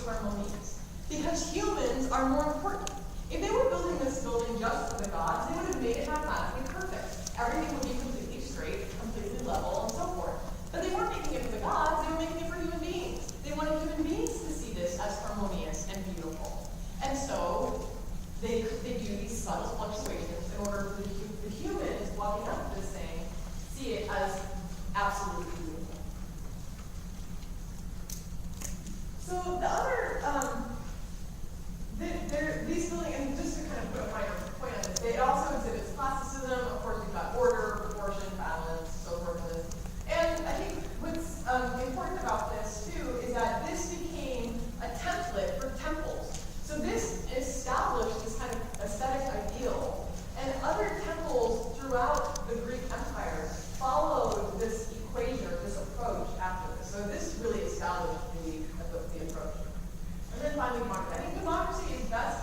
harmonious. Because humans are more important. If they were building this building just for the gods, they would have made it mathematically perfect. Everything would be completely straight, completely level, and so forth. But they weren't making it for the gods, they were making it for human beings. They wanted human beings to see this as harmonious and beautiful. And so they do these subtle fluctuations in order for the humans walking up this thing see it as absolutely beautiful. So the other, these buildings, and just to kind of put a finer point on this, it also exhibits classicism. Of course, we've got order, proportion, balance, so forth in this. And I think what's important about this too is that this became a template for temples. So this established this kind of aesthetic ideal, and other temples throughout the Greek Empire followed this equation or this approach after this. So this really established the approach. And then finally, democracy. I think democracy is best.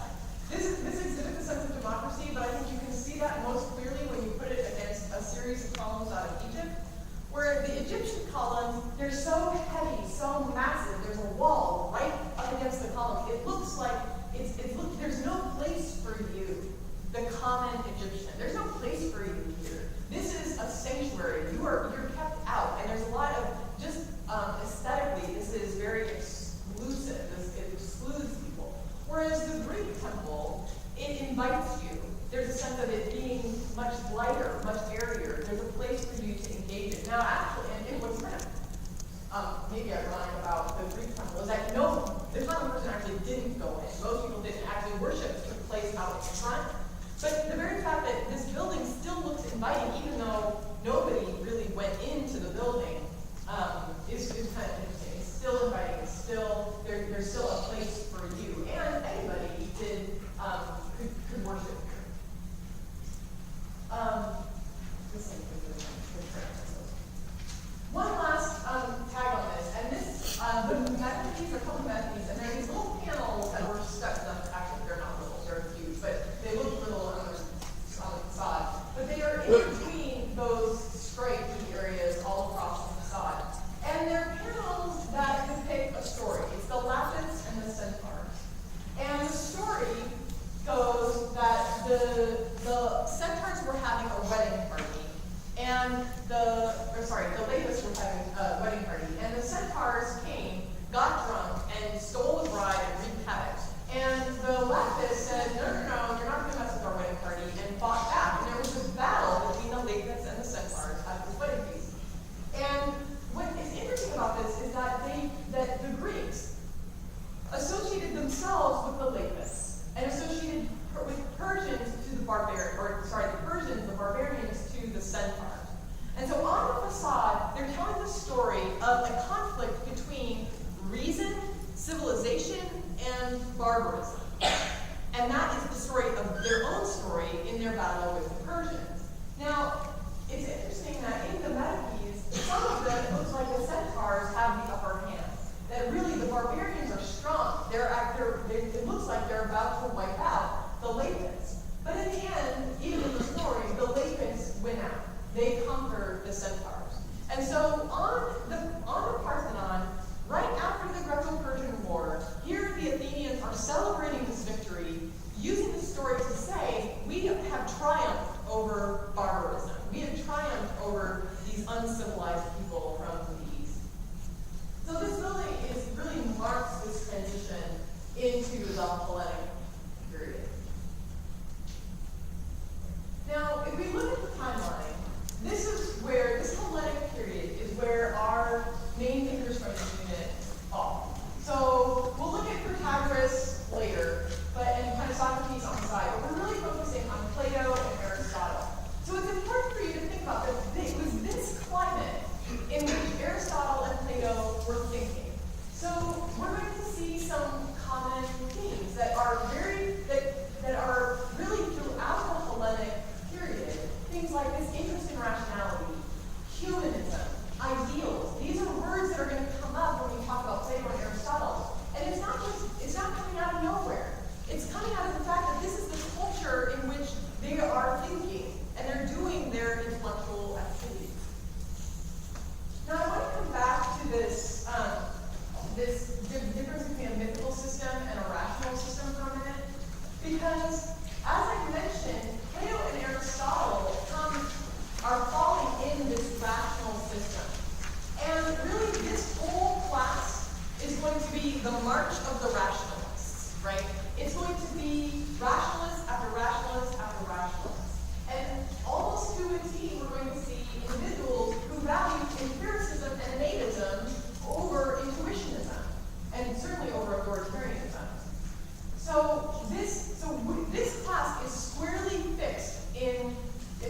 This exhibits a sense of democracy, but I think you can see that most clearly when you put it against a series of columns out of Egypt, where the Egyptian columns, they're so heavy, so massive. There's a wall right up against the column. It looks like there's no place for you, the common Egyptian. There's no place for you here. This is a sanctuary. You're kept out, and there's a lot of just aesthetically. This is very exclusive. It excludes people. Whereas the Greek temple, it invites you. There's a sense of it being much lighter, much airier. There's a place for you to engage in. Now, actually, and what's kind of maybe ironic about the Greek temple is that the common person actually didn't go in. Most people didn't actually worship. It took place out in front. But the very fact that this building still looks inviting, even though nobody really went into the building, is kind of interesting. It's still inviting. It's still there's still a place for you, and anybody could worship here. One last tag on this, and this, the methodies, a couple methodies, and there are these little panels that were stuck, actually they're not little, they're huge, but they look little on the facade. But they are in between those striped areas all across the facade. And they're panels that depict a story. It's the lapis and the centaurs. And the story goes that the centaurs were having a wedding party, and the lapis were having a wedding party, and the centaurs came, got drunk, and stole the bride and wreaked havoc. And the lapis said, no, you're not going to mess with our wedding party, and fought back. And there was this battle between the lapis and the centaurs at this wedding feast. And what is interesting about this is that the Greeks associated themselves with the lapis and associated with Persians to the barbarians to the centaurs. And so on the facade, they're telling the story of a conflict between reason, civilization, and barbarism. And that is the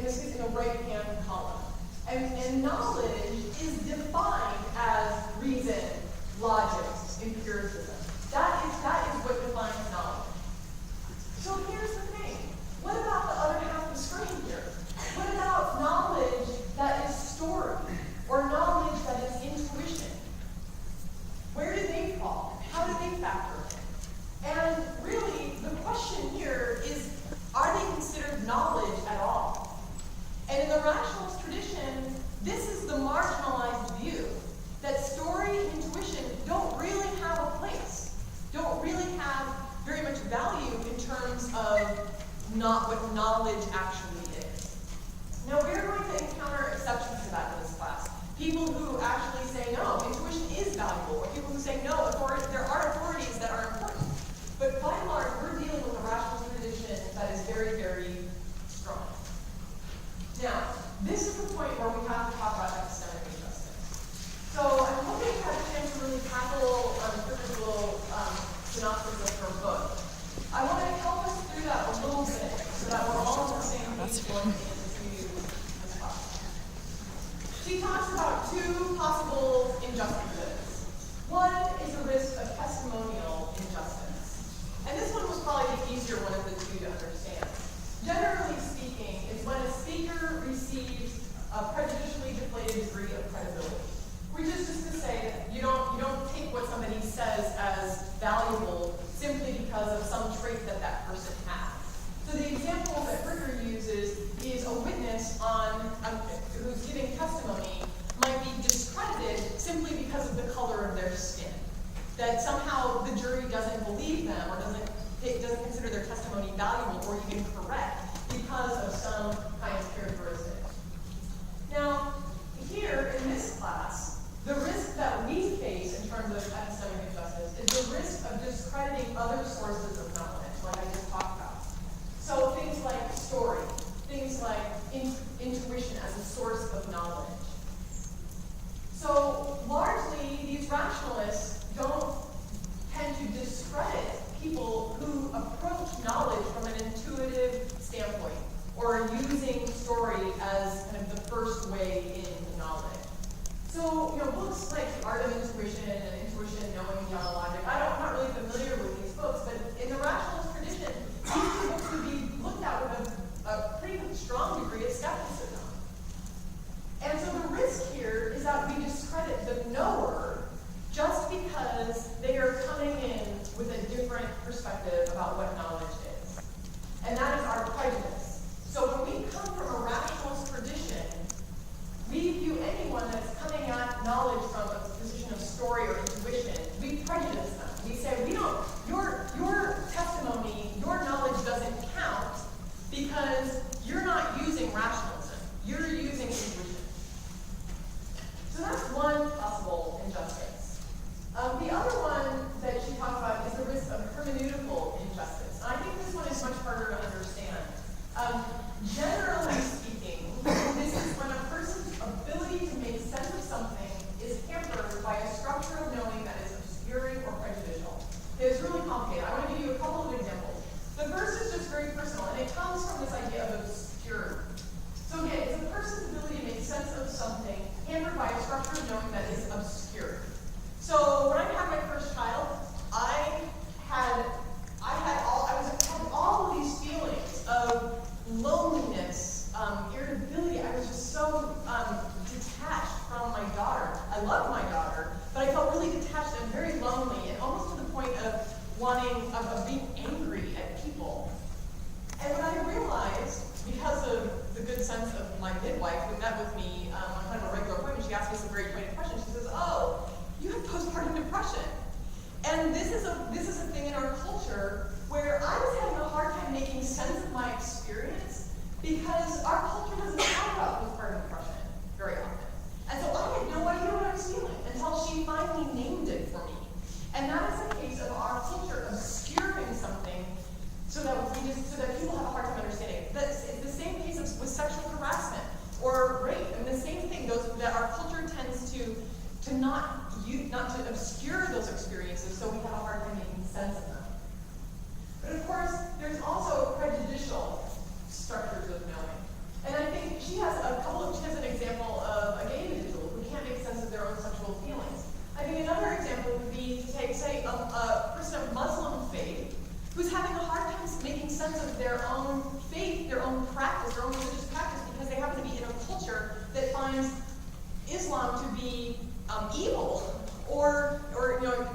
this is in the right-hand column. And knowledge is defined as reason, logic, empiricism. That is what defines knowledge. So here's the thing. What about the other half of the screen here? What about knowledge that is story, or knowledge that is intuition? Where do they fall? How do they factor in? And really, the question here is, are they considered knowledge at all? And in the rationalist tradition, this is the marginalized view, that story and intuition don't really have a place, don't really have very much value in terms of not what knowledge actually is. Now, we're going to encounter exceptions to that in this class. People who actually say, no, intuition is valuable, or people who say, no, there are authorities that are important. But by and large, we're dealing with a rationalist tradition that is very, very strong. Now, this is the point where we have to talk about epistemic injustice. So I'm hoping to have a chance to really tackle Cricker's little synopsis of her book. I want to help us through that a little bit so that we're all on the same page going into this class. She talks about two possible injustices. One is a risk of testimonial injustice. And this one was probably the easier one of the two to understand. Generally speaking, it's when a speaker receives a prejudicially deflated degree of credibility. Which is just to say that you don't take what somebody says as valuable simply because of some trait that that person has. So the example that Cricker uses is a witness who's giving testimony might be discredited simply because of the color of their skin. That somehow the jury doesn't believe them or doesn't consider their testimony valuable or even correct because of some kind of characteristic. Now, here in this class, the risk that we face in terms of epistemic injustice is the risk of discrediting other sources of knowledge, like I just talked about. So things like story, things like intuition as a source of knowledge. So largely, these rationalists don't tend to discredit people who approach knowledge from an intuitive standpoint or using story as kind of the first way into knowledge. So, books like The Art of Intuition and Intuition Knowing Beyond Logic, I'm not really familiar with these books, but in the rationalist tradition, these two books would be looked at with a pretty strong degree of skepticism. And so the risk here is that we discredit the knower just because they are coming in with a different perspective about what knowledge is. And that is our prejudice. So when we come from a rationalist tradition, we view anyone that's coming at knowledge from a position of story or intuition, we prejudice them. We say, your testimony, your knowledge doesn't count because you're not using rationalism. You're using intuition. So that's one possible injustice. The other one that she talked about is the risk of hermeneutical injustice. And I think this one is much harder to understand. Generally speaking, this is when a person's ability to make sense of something is hampered by a structure of knowing that is obscuring or prejudicial. It's really complicated. I want to give you a couple of examples. The first is just very personal, and it comes from this idea of obscurity. So again, it's a person's ability to make sense of something hampered by a structure of knowing that is obscure. So when I had my first child, I had all of these feelings of loneliness, irritability. I was just so detached from my daughter. I loved my daughter, but I felt really detached and very lonely, and almost to the point of being angry at people. And when I realized, because of the good sense of my midwife who met with me on kind of a regular appointment, she asked me some very pointed questions. She says, "Oh, you have postpartum depression." And this is a thing in our culture where I was having a hard time making sense of my experience because our culture doesn't talk about postpartum depression very often. And so I had no idea what I was feeling until she finally named it for me. And that is a case of our culture obscuring something so that people have a hard time understanding. It's the same case with sexual harassment or rape. I mean, the same thing. That our culture tends to not to obscure those experiences, so we have a hard time making sense of them. But of course, there's also prejudicial structures of knowing. And I think practice, their own religious practice, because they happen to be in a culture that finds Islam to be evil, or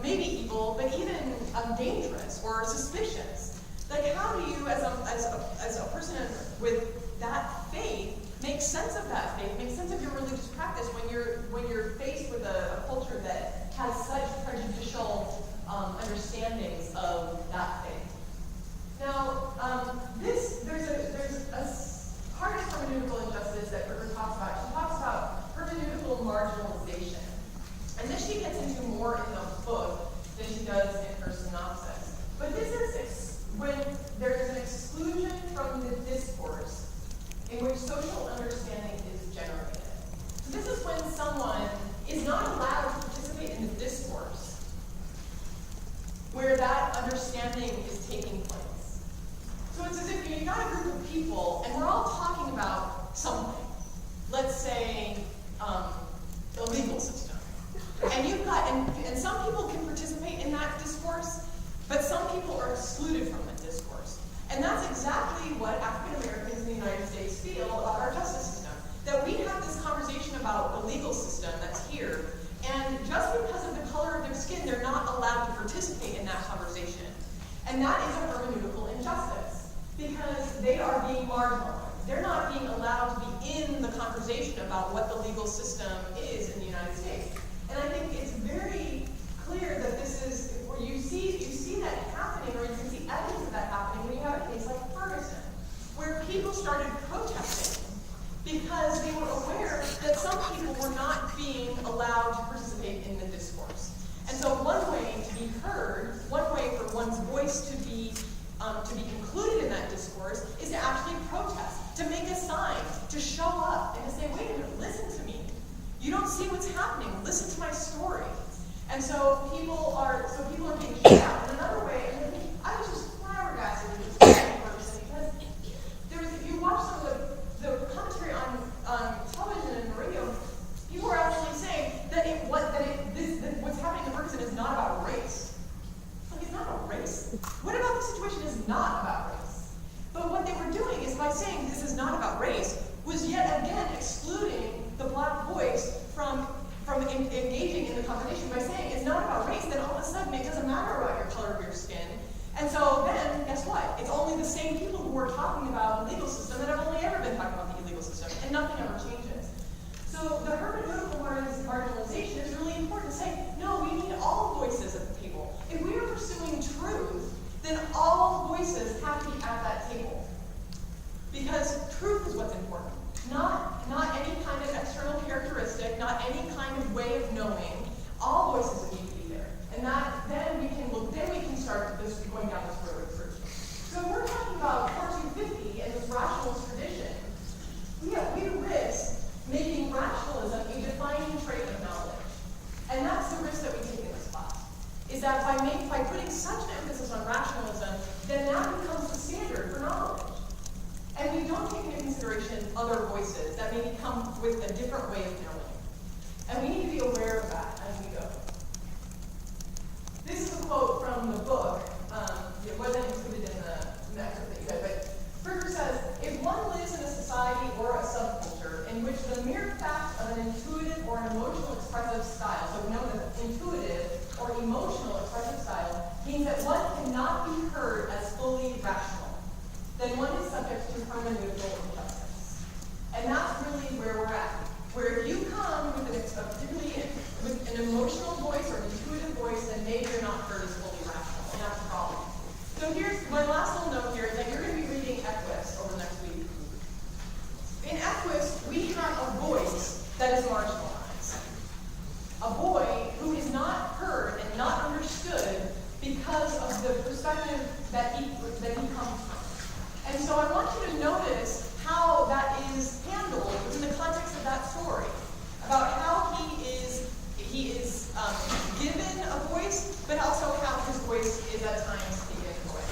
maybe evil, but even dangerous or suspicious. Like, how do you, as a person with that faith, make sense of that faith, make sense of your religious practice when you're faced with a culture that has such prejudicial understandings of that faith? Now, there's a part of hermeneutical injustice that Berger talks about. She talks about hermeneutical marginalization. And this she gets into more in the book than she does in her synopsis. But this is when there's an exclusion from the discourse in which social understanding is generated. So this is when someone is not allowed to participate in the discourse where that understanding is taking place. So it's as if you've got a group of people and we're all talking about something. Let's say the legal system. And you've got, and some people can participate in that discourse, but some people are excluded from that discourse. And that's exactly what African Americans in the United States feel about our justice system. That we have this conversation about the legal system that's here, and just because of the color of their skin, they're not allowed to participate in that conversation. And that is a hermeneutical injustice, because they are being marginalized. They're not being allowed to be in the conversation about what the legal system is in the United States. And I think it's very clear that this is where you see that happening, or you can see evidence of that happening when you have a case like Ferguson, where people started protesting because they were aware that some people were not being allowed to participate in the discourse. And so one way to be heard, one way for one's voice to be included in that discourse is to actually protest, to make a sign, to show up, and to say, wait a minute, listen to me. You don't see what's happening. Listen to my story. And so people are being shut out. And another way, I was just flabbergasted with this person, because if you watch some of the commentary on television and radio, people are actually saying that what's happening in Ferguson is not about race. Like, it's not about race. What about the situation is not about race? But what they were doing is, by saying this is not about race, was yet again excluding the black voice from engaging in the conversation. By saying it's not about race, then all of a sudden it doesn't matter about your color of your skin. And so then, guess what? It's only the same people who are talking about the legal system that have only ever been talking about the illegal system, and nothing ever changes. So the hermeneutical marginalization is really important to say, no, we need all voices at the table. If we are pursuing truth, then all voices have to be at that table. Because truth is what's important. Not any kind of external characteristic, not any kind of way of knowing. All voices need to be there. And then we can start going down this road of truth. So if we're talking about 4250 and this rationalist tradition, we risk making rationalism a defining trait of knowledge. And that's the risk that we take in this class. Is that by putting such an emphasis on rationalism, then that becomes the standard for knowledge. And we don't take into consideration other voices that maybe come with a different way of knowing. And we need to be aware of that as we go. This is a quote from the book. It wasn't included in the excerpt that you read, but Berger says, if one lives in a society or a subculture in which the mere fact of an intuitive or an emotional expressive style, so we know that intuitive or emotional expressive style means that one cannot be heard as fully rational, then one is subject to hermeneutical injustice. And that's really where we're at. Where if you come particularly with an emotional voice or an intuitive voice, then maybe you're not heard as fully rational, and that's a problem. So here's my last little note here, is that you're going to be reading Equus over the next week. In Equus, we have a voice that is marginalized. A boy who is not heard and not understood because of the perspective that he comes from. And so I want you to notice how that is handled within the context of that story, about how he is given a voice, but also how his voice is at times taken away.